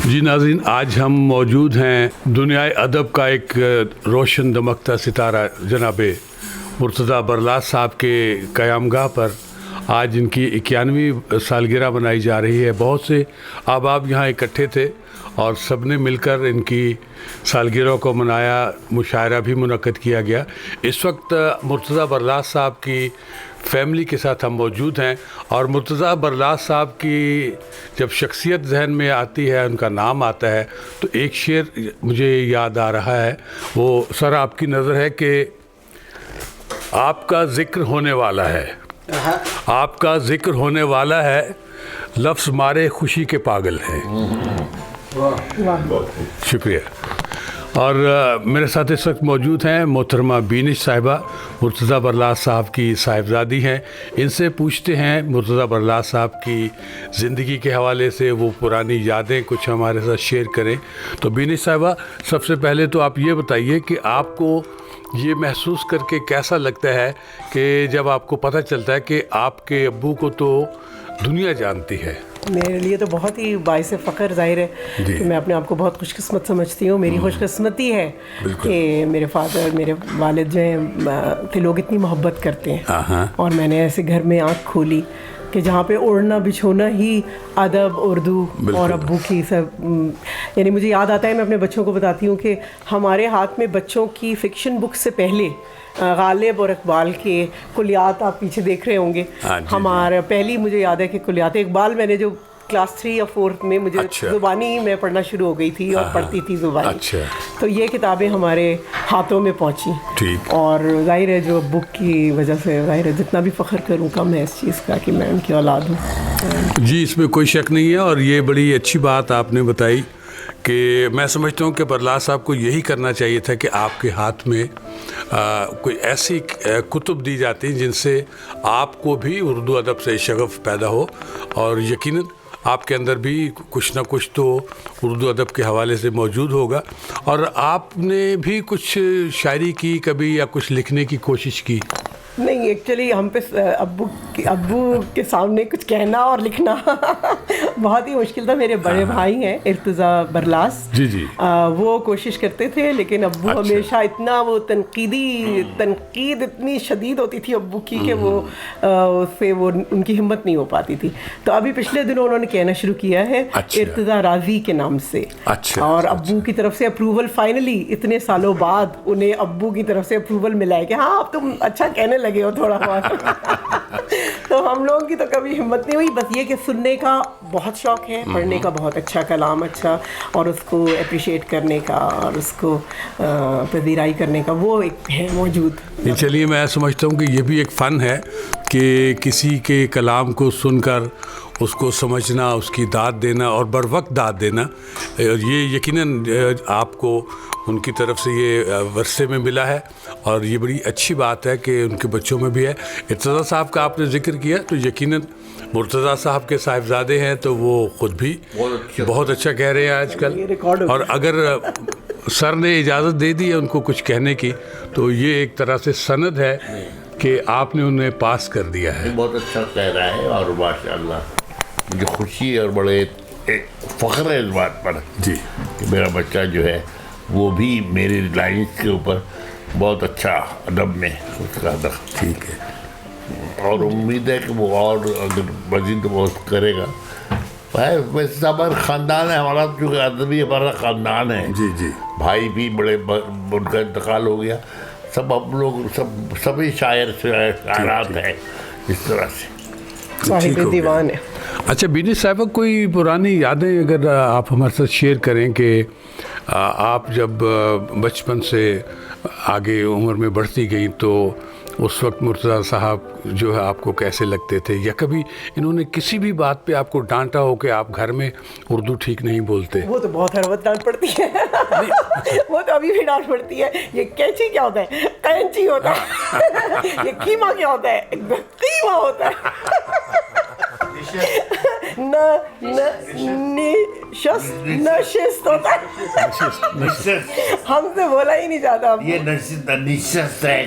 جی ناظرین، آج ہم موجود ہیں دنیائے ادب کا ایک روشن دمکتا ستارہ جناب مرتضیٰ برلاس صاحب کے قیام گاہ پر۔ آج ان کی 91ویں سالگرہ منائی جا رہی ہے۔ بہت سے احباب یہاں اکٹھے تھے اور سب نے مل کر ان کی سالگرہ کو منایا، مشاعرہ بھی منعقد کیا گیا۔ اس وقت مرتضیٰ برلاس صاحب کی فیملی کے ساتھ ہم موجود ہیں، اور مرتضیٰ برلاس صاحب کی جب شخصیت ذہن میں آتی ہے، ان کا نام آتا ہے، تو ایک شعر مجھے یاد آ رہا ہے۔ وہ سر آپ کی نظر ہے کہ آپ کا ذکر ہونے والا ہے، آپ کا ذکر ہونے والا ہے، لفظ مارے خوشی کے پاگل ہیں۔ شکریہ۔ اور میرے ساتھ اس وقت موجود ہیں محترمہ بینش صاحبہ، مرتضیٰ برلاس صاحب کی صاحبزادی ہیں۔ ان سے پوچھتے ہیں مرتضیٰ برلاس صاحب کی زندگی کے حوالے سے، وہ پرانی یادیں کچھ ہمارے ساتھ شیئر کریں۔ تو بینش صاحبہ، سب سے پہلے تو آپ یہ بتائیے کہ آپ کو یہ محسوس کر کے کیسا لگتا ہے کہ جب آپ کو پتہ چلتا ہے کہ آپ کے ابو کو تو دنیا جانتی ہے؟ میرے لیے تو بہت ہی باعث فخر ظاہر ہے کہ میں اپنے آپ کو بہت خوش قسمت سمجھتی ہوں۔ میری خوش قسمتی ہے کہ میرے فادر، میرے والد جو ہیں کہ لوگ اتنی محبت کرتے ہیں، اور میں نے ایسے گھر میں آنکھ کھولی کہ جہاں پہ اوڑھنا بچھونا ہی ادب، اردو اور ابو کی سب، یعنی مجھے یاد آتا ہے، میں اپنے بچوں کو بتاتی ہوں کہ ہمارے ہاتھ میں بچوں کی فکشن بک سے پہلے غالب اور اقبال کے کلیات آپ پیچھے دیکھ رہے ہوں گے۔ ہمارا پہلی مجھے یاد ہے کہ کلیات اقبال میں نے جو کلاس 3 یا 4 میں مجھے زبانی میں پڑھنا شروع ہو گئی تھی اور پڑھتی تھی زبانی، تو یہ کتابیں ہمارے ہاتھوں میں پہنچی، اور ظاہر ہے جو ابو کی وجہ سے ظاہر ہے جتنا بھی فخر کروں کم ہے اس چیز کا کہ میں ان کی اولاد ہوں۔ جی، اس میں کوئی شک نہیں ہے، اور یہ بڑی اچھی بات آپ نے بتائی کہ میں سمجھتا ہوں کہ برلاس صاحب کو یہی کرنا چاہیے تھا کہ آپ کے ہاتھ میں کوئی ایسی کتب دی جاتی جن سے آپ کو بھی اردو ادب سے شغف پیدا ہو، اور یقیناً آپ کے اندر بھی کچھ نہ کچھ تو اردو ادب کے حوالے سے موجود ہوگا۔ اور آپ نے بھی کچھ شاعری کی کبھی، یا کچھ لکھنے کی کوشش کی؟ نہیں، ایکچولی ہم پہ ابو کے سامنے کچھ کہنا اور لکھنا بہت ہی مشکل تھا۔ میرے بڑے بھائی ہیں ارتضیٰ برلاس، جی، وہ کوشش کرتے تھے، لیکن ابو ہمیشہ اتنا وہ تنقید اتنی شدید ہوتی تھی ابو کی کہ وہ اس سے وہ ان کی ہمت نہیں ہو پاتی تھی۔ تو ابھی پچھلے دنوں انہوں نے کہنا شروع کیا ہے ارتضیٰ راضی کے نام سے، اور ابو کی طرف سے اپروول، فائنلی اتنے سالوں بعد انہیں ابو کی طرف سے اپروول ملا ہے کہ ہاں اب تم اچھا کہنے لگے ہو تھوڑا بہت۔ تو ہم لوگوں کی تو کبھی ہمت نہیں ہوئی، بس یہ کہ سننے کا بہت شوق ہے، پڑھنے کا بہت اچھا کلام اچھا، اور اس کو اپریشیٹ کرنے کا اور اس کو پذیرائی کرنے کا وہ ایک ہے موجود۔ چلیے، میں سمجھتا ہوں کہ یہ بھی ایک فن ہے کہ کسی کے کلام کو سن کر اس کو سمجھنا، اس کی داد دینا اور بر وقت داد دینا، یہ یقیناً آپ کو ان کی طرف سے یہ ورثے میں ملا ہے، اور یہ بڑی اچھی بات ہے کہ ان کے بچوں میں بھی ہے۔ ارتضیٰ صاحب کا آپ نے ذکر کیا، تو یقیناً مرتضیٰ صاحب کے صاحبزادے ہیں، تو وہ خود بھی بہت اچھا کہہ رہے ہیں آج کل، اور اگر سر نے اجازت دے دی ہے ان کو کچھ کہنے کی، تو یہ ایک طرح سے سند ہے کہ آپ نے انہیں پاس کر دیا ہے۔ بہت اچھا کہہ رہا ہے، اور ماشاء اللہ مجھے خوشی اور بڑے فخر ہے اس بات پر جی کہ میرا بچہ جو ہے وہ بھی میری لائنس کے اوپر بہت اچھا ادب میں اس کا دخل، ٹھیک ہے، اور امید ہے کہ وہ اور اگر مزید وہ کرے گا۔ ویسے ہمارا خاندان ہے، ہمارا چونکہ ادبی ہمارا خاندان ہے، جی، بھائی بھی بڑے، ان کا انتقال ہو گیا، سب ہم لوگ سبھی شاعرات ہیں اس طرح سے، صاحب دیوان ہے۔ اچھا بینش صاحبہ، کوئی پرانی یادیں اگر آپ ہمارے ساتھ شیئر کریں کہ آپ جب بچپن سے آگے عمر میں بڑھتی گئیں تو اس وقت مرتضیٰ صاحب جو ہے آپ کو کیسے لگتے تھے، یا کبھی انہوں نے کسی بھی بات پہ آپ کو ڈانٹا ہو کہ آپ گھر میں اردو ٹھیک نہیں بولتے؟ وہ تو بہت ہر وقت ڈانٹ پڑتی ہے، وہ تو ابھی بھی ڈانٹ پڑتی ہے۔ یہ کینچی کیا ہوتا ہے؟ کینچی ہوتا ہے۔ یہ قیمہ کیا ہوتا ہے؟ قیمہ ہوتا ہے۔ نشست ہوتا ہے، ہم سے بولا ہی نہیں جاتا۔ یہ نشست ہے،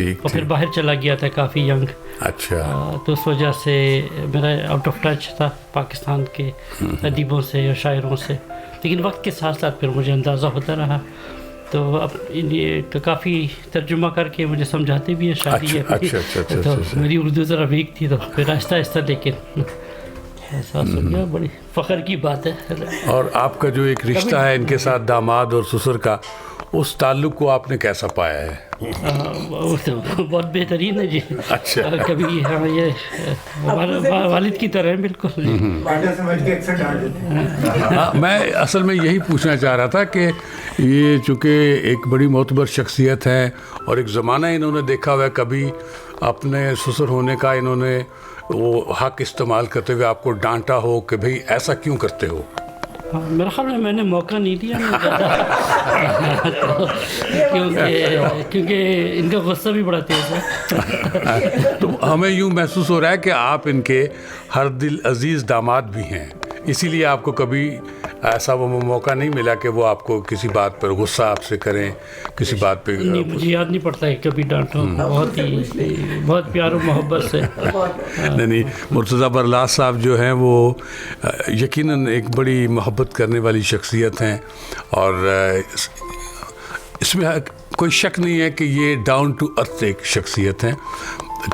ٹھیک اور پھر باہر چلا گیا تھا کافی ینگ. اچھا. تو اس وجہ سے میرا آؤٹ آف ٹچ تھا پاکستان کے ادیبوں سے اور شاعروں سے. لیکن وقت کے ساتھ ساتھ پھر مجھے اندازہ ہوتا رہا, تو اب یہ تو کافی ترجمہ کر کے مجھے سمجھاتے بھی ہیں شادی ہے. تو میری اردو ذرا ویک تھی, تو پھر آہستہ آہستہ لیکن احساس ہو گیا. بڑی فخر کی بات ہے. اور آپ کا جو ایک رشتہ ہے ان کے ساتھ داماد اور سسر کا, اس تعلق کو آپ نے کیسا پایا ہے؟ بہت بہترین ہے جی. اچھا. کبھی ہاں یہ والد کی طرح ہے بالکل. میں اصل میں یہی پوچھنا چاہ رہا تھا کہ یہ چونکہ ایک بڑی معتبر شخصیت ہے اور ایک زمانہ انہوں نے دیکھا ہوا ہے, کبھی اپنے سسر ہونے کا انہوں نے وہ حق استعمال کرتے ہوئے آپ کو ڈانٹا ہو کہ بھئی ایسا کیوں کرتے ہو؟ میرا خیال میں نے موقع نہیں دیا کیونکہ ان کا غصہ بھی بڑا تیز ہے. تو ہمیں یوں محسوس ہو رہا ہے کہ آپ ان کے ہر دل عزیز داماد بھی ہیں, اسی لیے آپ کو کبھی ایسا وہ موقع نہیں ملا کہ وہ آپ کو کسی بات پر غصہ آپ سے کریں, کسی بات پہ. نہیں, مجھے یاد نہیں پڑتا ہے کبھی ڈانٹا. بہت پیار و محبت سے. نہیں, مرتضیٰ برلاس صاحب جو ہیں وہ یقیناً ایک بڑی محبت کرنے والی شخصیت ہیں, اور اس میں کوئی شک نہیں ہے کہ یہ ڈاؤن ٹو ارتھ ایک شخصیت ہیں.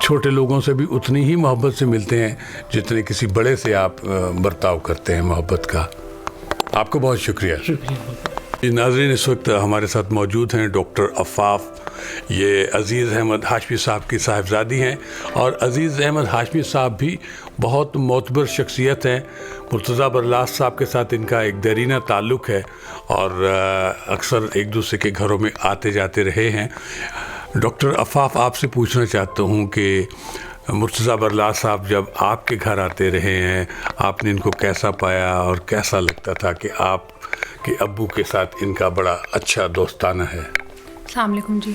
چھوٹے لوگوں سے بھی اتنی ہی محبت سے ملتے ہیں جتنے کسی بڑے سے آپ برتاؤ کرتے ہیں محبت کا. آپ کو بہت شکریہ. ناظرین, اس وقت ہمارے ساتھ موجود ہیں ڈاکٹر عفاف. یہ عزیز احمد ہاشمی صاحب کی صاحبزادی ہیں, اور عزیز احمد ہاشمی صاحب بھی بہت معتبر شخصیت ہیں. مرتضیٰ برلاس صاحب کے ساتھ ان کا ایک دیرینہ تعلق ہے, اور اکثر ایک دوسرے کے گھروں میں آتے جاتے رہے ہیں. ڈاکٹر عفاف, آپ سے پوچھنا چاہتا ہوں کہ مرتضیٰ برلاس صاحب جب آپ کے گھر آتے رہے ہیں, آپ نے ان کو کیسا پایا, اور کیسا لگتا تھا کہ آپ کے ابو کے ساتھ ان کا بڑا اچھا دوستانہ ہے؟ السلام علیکم جی.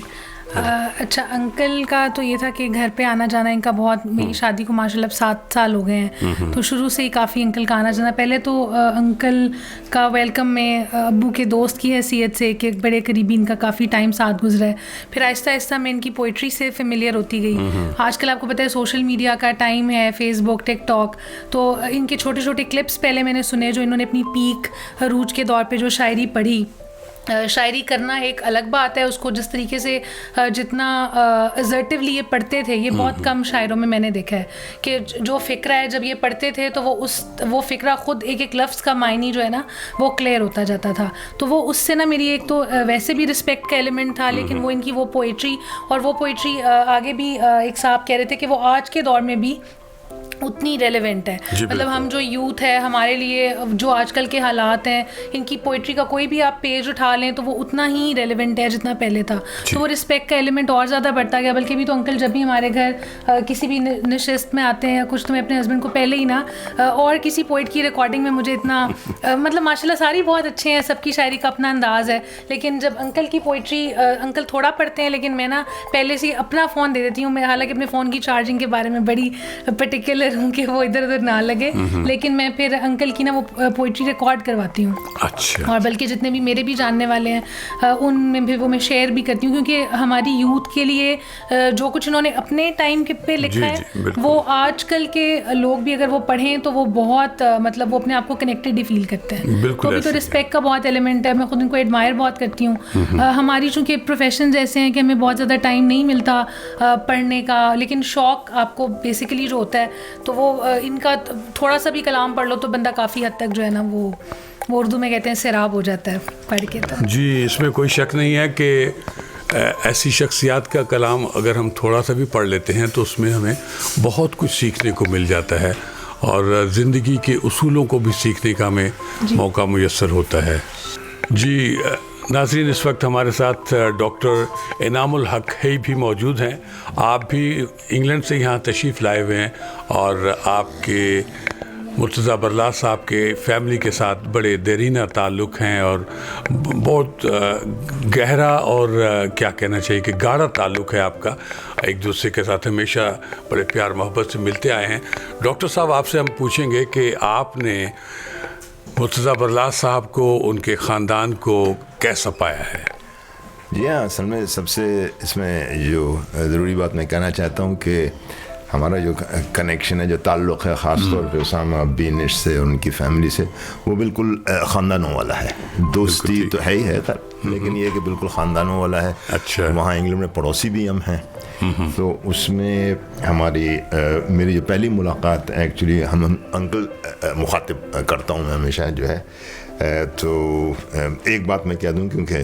اچھا, انکل کا تو یہ تھا کہ گھر پہ آنا جانا ان کا بہت, میری شادی کو ماشاء اللہ 7 سال ہو گئے ہیں, تو شروع سے ہی کافی انکل کا آنا جانا. پہلے تو انکل کا ویلکم میں ابو کے دوست کی حیثیت سے, کہ بڑے قریبی ان کا کافی ٹائم ساتھ گزرا ہے. پھر آہستہ آہستہ میں ان کی پوئٹری سے فیملیئر ہوتی گئی. آج کل آپ کو پتہ ہے سوشل میڈیا کا ٹائم ہے, فیس بک, ٹک ٹاک, تو ان کے چھوٹے چھوٹے کلپس پہلے میں نے سنے جو انہوں نے اپنی پیک عروج کے دور پہ جو شاعری پڑھی. شاعری کرنا ایک الگ بات ہے, اس کو جس طریقے سے جتنا ایزرٹیولی یہ پڑھتے تھے, یہ بہت کم شاعروں میں نے دیکھا ہے کہ جو فقرہ ہے جب یہ پڑھتے تھے تو وہ فقرہ خود ایک ایک لفظ کا معنی جو ہے نا وہ کلیئر ہوتا جاتا تھا. تو وہ اس سے نا میری ایک تو ویسے بھی رسپیکٹ کا ایلیمنٹ تھا, لیکن وہ ان کی وہ پوئٹری, اور وہ پوئٹری آگے بھی ایک صاحب کہہ رہے تھے کہ وہ آج کے دور میں بھی اتنی ریلیونٹ ہے. مطلب ہم جو یوتھ ہے, ہمارے لیے جو آج کل کے حالات ہیں, ان کی پوئٹری کا کوئی بھی آپ پیج اٹھا لیں تو وہ اتنا ہی ریلیونٹ ہے جتنا پہلے تھا. تو وہ رسپیکٹ کا ایلیمنٹ اور زیادہ بڑھتا گیا. بلکہ بھی تو انکل جب بھی ہمارے گھر کسی بھی نشست میں آتے ہیں یا کچھ, تو میں اپنے ہسبینڈ کو پہلے ہی نا, اور کسی پوئٹ کی ریکارڈنگ میں مجھے اتنا مطلب ماشاء اللہ ساری بہت اچھے ہیں, سب کی شاعری کا اپنا انداز ہے, لیکن جب انکل کی پوئٹری, انکل تھوڑا پڑھتے ہیں لیکن میں نا پہلے سے اپنا فون دے دیتی ہوں. میں حالانکہ اپنے فون کی چارجنگ کے بارے میں بڑی پرٹیکولر ہوں کہ وہ ادھر ادھر نہ لگے, لیکن میں پھر انکل کی نا وہ پوئٹری ریکارڈ کرواتی ہوں. اچھا. اور بلکہ جتنے بھی میرے بھی جاننے والے ہیں ان میں بھی وہ میں شیئر بھی کرتی ہوں, کیونکہ ہماری یوتھ کے لیے جو کچھ انہوں نے اپنے ٹائم کے پہ لکھا ہے وہ آج کل کے لوگ بھی اگر وہ پڑھیں تو وہ بہت مطلب وہ اپنے آپ کو کنیکٹڈ ہی فیل کرتے ہیں. تو ابھی تو رسپیکٹ کا بہت ایلیمنٹ ہے, میں خود ان کو ایڈمائر بہت کرتی ہوں. ہماری چونکہ پروفیشنز ایسے ہیں کہ ہمیں بہت زیادہ ٹائم نہیں ملتا پڑھنے کا, لیکن شوق آپ کو بیسیکلی جو ہوتا ہے تو وہ ان کا تھوڑا سا بھی کلام پڑھ لو تو بندہ کافی حد تک جو ہے نا وہ اردو میں کہتے ہیں سیراب ہو جاتا ہے پڑھ کے. تو جی, اس میں کوئی شک نہیں ہے کہ ایسی شخصیات کا کلام اگر ہم تھوڑا سا بھی پڑھ لیتے ہیں تو اس میں ہمیں بہت کچھ سیکھنے کو مل جاتا ہے, اور زندگی کے اصولوں کو بھی سیکھنے کا ہمیں موقع میسر ہوتا ہے. جی ناظرین, اس وقت ہمارے ساتھ ڈاکٹر انعام الحق ہے بھی موجود ہیں. آپ بھی انگلینڈ سے یہاں تشریف لائے ہوئے ہیں, اور آپ کے مرتضیٰ برلاس صاحب کے فیملی کے ساتھ بڑے دیرینہ تعلق ہیں, اور بہت گہرا اور کیا کہنا چاہیے کہ گاڑھا تعلق ہے آپ کا. ایک دوسرے کے ساتھ ہمیشہ بڑے پیار محبت سے ملتے آئے ہیں. ڈاکٹر صاحب, آپ سے ہم پوچھیں گے کہ آپ نے مرتضیٰ برلاس صاحب کو, ان کے خاندان کو کیسا پایا ہے؟ جی ہاں، اصل میں سب سے اس میں جو ضروری بات میں کہنا چاہتا ہوں کہ ہمارا جو کنیکشن ہے، جو تعلق ہے خاص طور پہ اسامہ بینش سے اور ان کی فیملی سے، وہ بالکل خاندانوں والا ہے. دوستی تو ہے ہی ہے لیکن یہ کہ بالکل خاندانوں والا ہے. اچھا. وہاں انگلینڈ میں پڑوسی بھی ہم ہیں. تو اس میں میری جو پہلی ملاقات ایکچولی ہم انکل مخاطب کرتا ہوں میں ہمیشہ جو ہے. تو ایک بات میں کہہ دوں، کیونکہ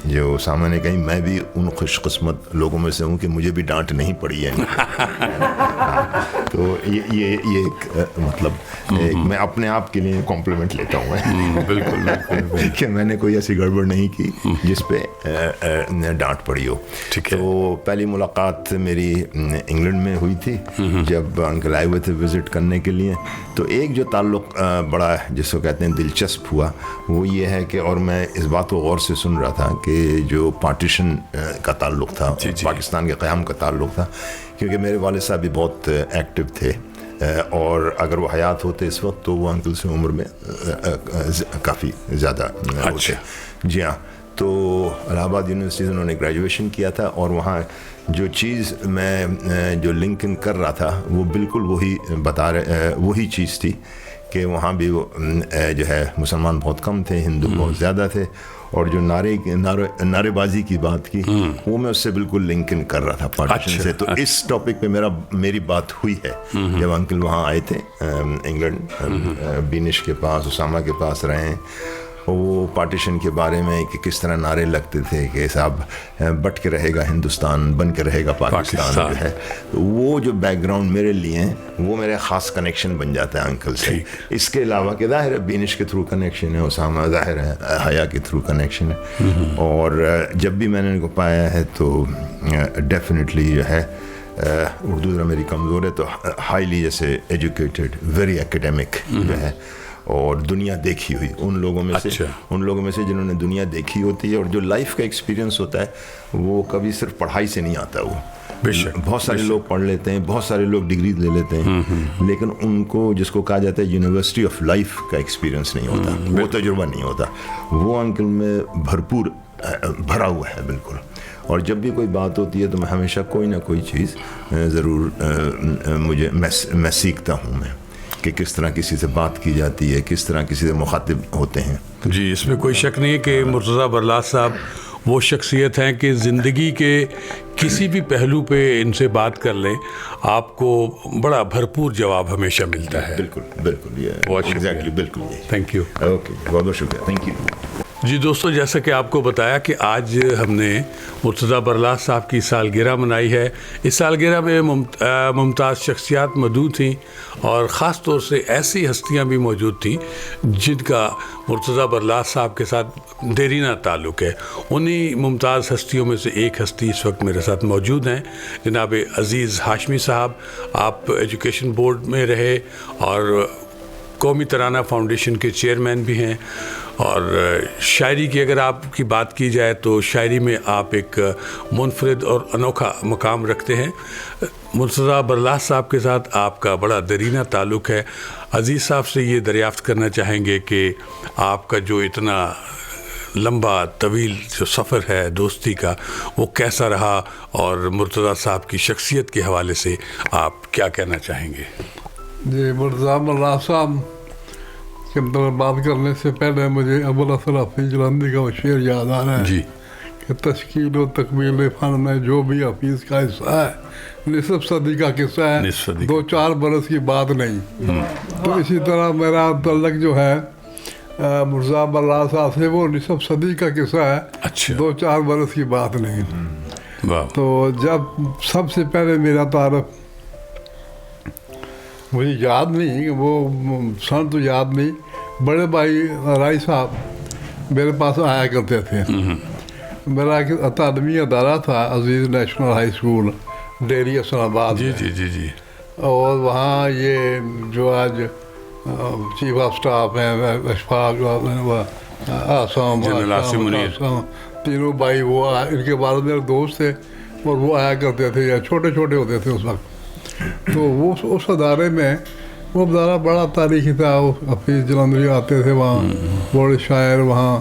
جو اسامہ نے کہی، میں بھی ان خوش قسمت لوگوں میں سے ہوں کہ مجھے بھی ڈانٹ نہیں پڑی ہے. تو یہ ایک مطلب میں اپنے آپ کے لیے کمپلیمنٹ لیتا ہوں بالکل کہ میں نے کوئی ایسی گڑبڑ نہیں کی جس پہ ڈانٹ پڑی ہو. تو پہلی ملاقات میری انگلینڈ میں ہوئی تھی جب انکل آئے ہوئے تھے وزٹ کرنے کے لیے. تو ایک جو تعلق بڑا جس کو کہتے ہیں دلچسپ ہوا وہ یہ ہے کہ، اور میں اس بات کو غور سے سن رہا تھا کہ جو پارٹیشن کا تعلق تھا، پاکستان کے قیام کا تعلق تھا، کیونکہ میرے والد صاحب بھی بہت ایکٹیو تھے اور اگر وہ حیات ہوتے اس وقت تو وہ انکل سے عمر میں کافی زیادہ ہوتے. جی ہاں. تو الہ آباد یونیورسٹی سے انہوں نے گریجویشن کیا تھا اور وہاں جو چیز میں جو لنکن کر رہا تھا وہ بالکل وہی چیز تھی کہ وہاں بھی وہ جو ہے مسلمان بہت کم تھے، ہندو بہت زیادہ تھے، اور جو نعرے بازی کی بات کی وہ میں اس سے بالکل لنکن کر رہا تھا پارٹیشن سے. تو اس ٹاپک پہ میری بات ہوئی ہے جب انکل وہاں آئے تھے انگلینڈ، بینش کے پاس، اسامہ کے پاس رہے ہیں. وہ پارٹیشن کے بارے میں کہ کس طرح نعرے لگتے تھے کہ صاحب بٹ کے رہے گا ہندوستان، بن کے رہے گا پاکستان جو ہے. وہ جو بیک گراؤنڈ میرے لیے ہیں وہ میرے خاص کنیکشن بن جاتا ہے انکل سے. اس کے علاوہ کہ ظاہر ہے بینش کے تھرو کنیکشن ہے، اسامہ ظاہر ہے حیا کے تھرو کنیکشن ہے. اور جب بھی میں نے ان کو پایا ہے تو ڈیفینیٹلی جو ہے اردو ذرا میری کمزور ہے، تو ہائیلی جیسے ایجوکیٹڈ، ویری ایکیڈیمک جو ہے، اور دنیا دیکھی ہوئی ان لوگوں میں سے جنہوں نے دنیا دیکھی ہوتی ہے. اور جو لائف کا ایکسپیرینس ہوتا ہے وہ کبھی صرف پڑھائی سے نہیں آتا. وہ بہت سارے لوگ پڑھ لیتے ہیں، بہت سارے لوگ ڈگری لے لیتے ہیں، لیکن ان کو جس کو کہا جاتا ہے یونیورسٹی آف لائف کا ایکسپیرینس نہیں ہوتا، وہ تجربہ نہیں ہوتا. وہ انکل میں بھرپور بھرا ہوا ہے بالکل. اور جب بھی کوئی بات ہوتی ہے تو میں ہمیشہ کوئی نہ کوئی چیز ضرور میں سیکھتا ہوں میں کہ کس طرح کسی سے بات کی جاتی ہے، کس طرح کسی سے مخاطب ہوتے ہیں. جی، اس میں کوئی شک نہیں ہے کہ مرتضیٰ برلاس صاحب وہ شخصیت ہیں کہ زندگی کے کسی بھی پہلو پہ ان سے بات کر لیں آپ کو بڑا بھرپور جواب ہمیشہ ملتا ہے. بالکل ایگزیکٹلی بالکل. Thank you. اوکے، بہت بہت شکریہ. Thank you. جی دوستو، جیسا کہ آپ کو بتایا کہ آج ہم نے مرتضیٰ برلاس صاحب کی سالگرہ منائی ہے. اس سالگرہ میں ممتاز شخصیات موجود تھیں اور خاص طور سے ایسی ہستیاں بھی موجود تھیں جن کا مرتضیٰ برلاس صاحب کے ساتھ دیرینہ تعلق ہے. انہی ممتاز ہستیوں میں سے ایک ہستی اس وقت میرے ساتھ موجود ہیں، جناب عزیز ہاشمی صاحب. آپ ایجوکیشن بورڈ میں رہے اور قومی ترانہ فاؤنڈیشن کے چیئرمین بھی ہیں، اور شاعری کی اگر آپ کی بات کی جائے تو شاعری میں آپ ایک منفرد اور انوکھا مقام رکھتے ہیں. مرتضیٰ برلاس صاحب کے ساتھ آپ کا بڑا دیرینہ تعلق ہے. عزیز صاحب سے یہ دریافت کرنا چاہیں گے کہ آپ کا جو اتنا لمبا طویل جو سفر ہے دوستی کا وہ کیسا رہا، اور مرتضیٰ صاحب کی شخصیت کے حوالے سے آپ کیا کہنا چاہیں گے؟ جی، مرتضیٰ برلاس صاحب کے مطلب بات کرنے سے پہلے مجھے ابوالحسن حفیظ جلندی کا وہ شعر یاد آ رہا ہے جی کہ تشکیل و تکمیل فن میں جو بھی حفیظ کا حصہ ہے نصف صدی کا قصہ ہے، 2-4 برس کی بات نہیں. تو اسی طرح میرا تعلق جو ہے مرتضیٰ برلاس صاحب سے وہ نصف صدی کا قصہ ہے، 2-4 برس کی بات نہیں. تو جب سب سے پہلے میرا تعارف مجھے یاد نہیں، وہ سن تو یاد نہیں، بڑے بھائی رائی صاحب میرے پاس آیا کرتے تھے. میرا تعلیمی ادارہ تھا عزیز نیشنل ہائی اسکول ڈیری اسلام آباد. جی. اور وہاں یہ جو آج چیف آف اسٹاف ہیں اشفاق آسام تینوں بھائی، وہ ان کے بعد میرے دوست تھے اور وہ آیا کرتے تھے، یا چھوٹے ہوتے تھے اس وقت. تو وہ اس ادارے میں وہ ادارہ بڑا تاریخی تھا. حفیظ جلندری آتے تھے وہاں، بڑے شاعر وہاں